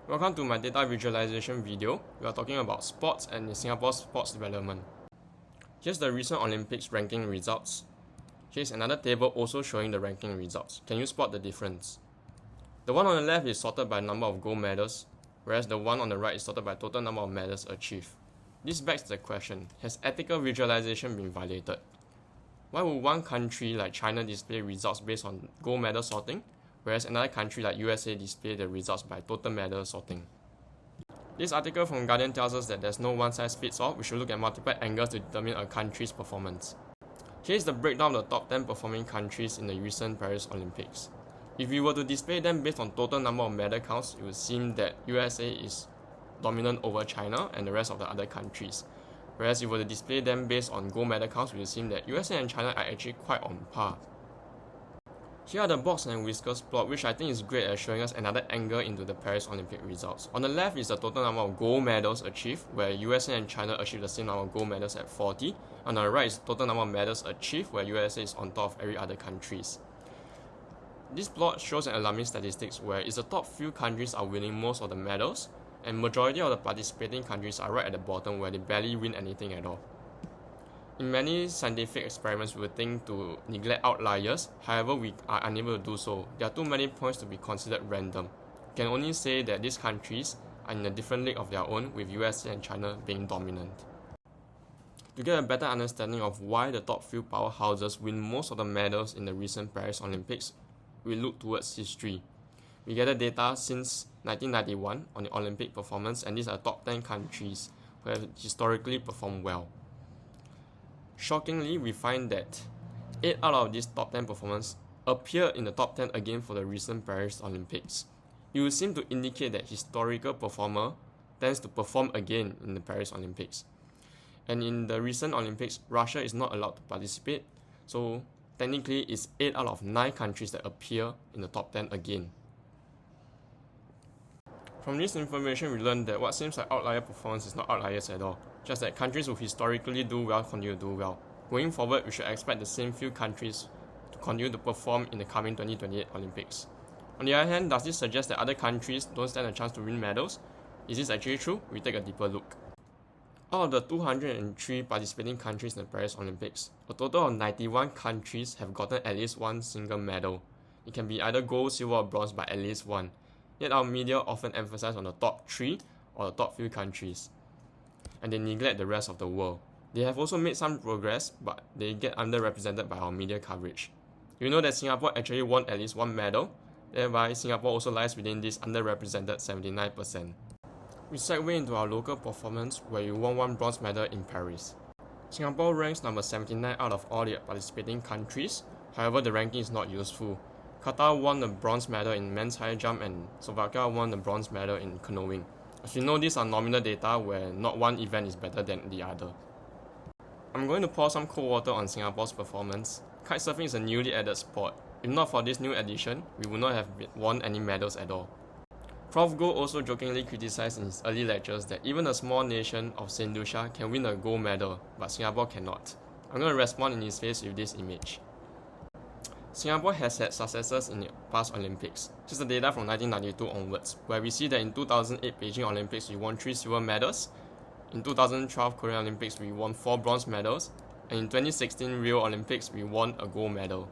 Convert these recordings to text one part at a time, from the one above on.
Welcome to my data visualization video. We are talking about sports and Singapore's sports development. Here's the recent Olympics ranking results. Here's another table also showing the ranking results. Can you spot the difference? The one on the left is sorted by number of gold medals, whereas the one on the right is sorted by total number of medals achieved. This begs the question, has ethical visualization been violated? Why would one country like China display results based on gold medal sorting, whereas another country like USA display the results by total medal sorting? This article from Guardian tells us that there's no one-size-fits-all. We should look at multiple angles to determine a country's performance. Here's the breakdown of the top 10 performing countries in the recent Paris Olympics. If we were to display them based on total number of medal counts, it would seem that USA is dominant over China and the rest of the other countries. Whereas if we were to display them based on gold medal counts, it would seem that USA and China are actually quite on par. Here are the box and whiskers plot, which I think is great at showing us another angle into the Paris Olympic results. On the left is the total number of gold medals achieved, where USA and China achieved the same number of gold medals at 40. On the right is the total number of medals achieved, where USA is on top of every other countries. This plot shows an alarming statistics where it's the top few countries are winning most of the medals, and majority of the participating countries are right at the bottom where they barely win anything at all. In many scientific experiments, we would think to neglect outliers, however we are unable to do so. There are too many points to be considered random. We can only say that these countries are in a different league of their own, with USA and China being dominant. To get a better understanding of why the top few powerhouses win most of the medals in the recent Paris Olympics, we look towards history. We gather data since 1991 on the Olympic performance, and these are top 10 countries who have historically performed well. Shockingly, we find that 8 out of these top 10 performances appear in the top 10 again for the recent Paris Olympics. It would seem to indicate that historical performer tends to perform again in the Paris Olympics. And in the recent Olympics, Russia is not allowed to participate, so technically it's 8 out of 9 countries that appear in the top 10 again. From this information, we learned that what seems like outlier performance is not outliers at all, just that countries who historically do well continue to do well. Going forward, we should expect the same few countries to continue to perform in the coming 2028 Olympics. On the other hand, does this suggest that other countries don't stand a chance to win medals? Is this actually true? We take a deeper look. Out of the 203 participating countries in the Paris Olympics, a total of 91 countries have gotten at least one single medal. It can be either gold, silver, or bronze, but at least one. Yet our media often emphasize on the top 3 or the top few countries, and they neglect the rest of the world. They have also made some progress, but they get underrepresented by our media coverage. You know that Singapore actually won at least one medal, thereby Singapore also lies within this underrepresented 79%. We segue into our local performance where we won one bronze medal in Paris. Singapore ranks number 79 out of all the participating countries, however the ranking is not useful. Qatar won the bronze medal in men's high jump and Slovakia won the bronze medal in canoeing. As you know, these are nominal data where not one event is better than the other. I'm going to pour some cold water on Singapore's performance. Kitesurfing is a newly added sport. If not for this new addition, we would not have won any medals at all. Prof. Goh also jokingly criticized in his early lectures that even a small nation of St. Lucia can win a gold medal, but Singapore cannot. I'm going to respond in his face with this image. Singapore has had successes in the past Olympics. This is the data from 1992 onwards, where we see that in 2008 Beijing Olympics we won 3 silver medals, in 2012 Korean Olympics we won 4 bronze medals, and in 2016 Rio Olympics we won a gold medal.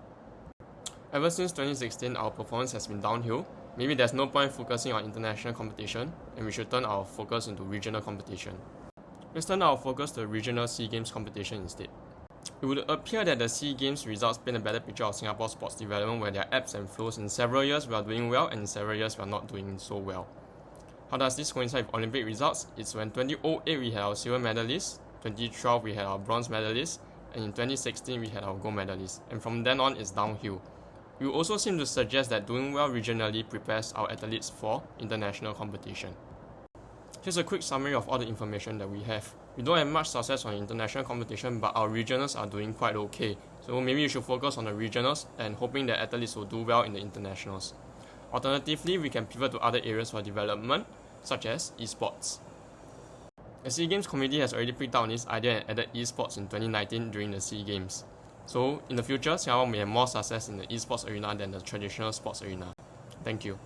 Ever since 2016 our performance has been downhill. Maybe there's no point focusing on international competition, and we should turn our focus into regional competition. Let's turn our focus to regional SEA Games competition instead. It would appear that the SEA Games results paint a better picture of Singapore's sports development, where there are ebbs and flows. In several years we are doing well, and in several years we are not doing so well. How does this coincide with Olympic results? It's when 2008 we had our silver medalist, 2012 we had our bronze medalist, and in 2016 we had our gold medalist, and from then on it's downhill. We also seem to suggest that doing well regionally prepares our athletes for international competition. Here's a quick summary of all the information that we have. We don't have much success on international competition, but our regionals are doing quite okay. So maybe you should focus on the regionals and hoping that athletes will do well in the internationals. Alternatively, we can pivot to other areas for development, such as esports. The SEA Games committee has already picked up on this idea and added esports in 2019 during the SEA Games. So in the future, Singapore may have more success in the esports arena than the traditional sports arena. Thank you.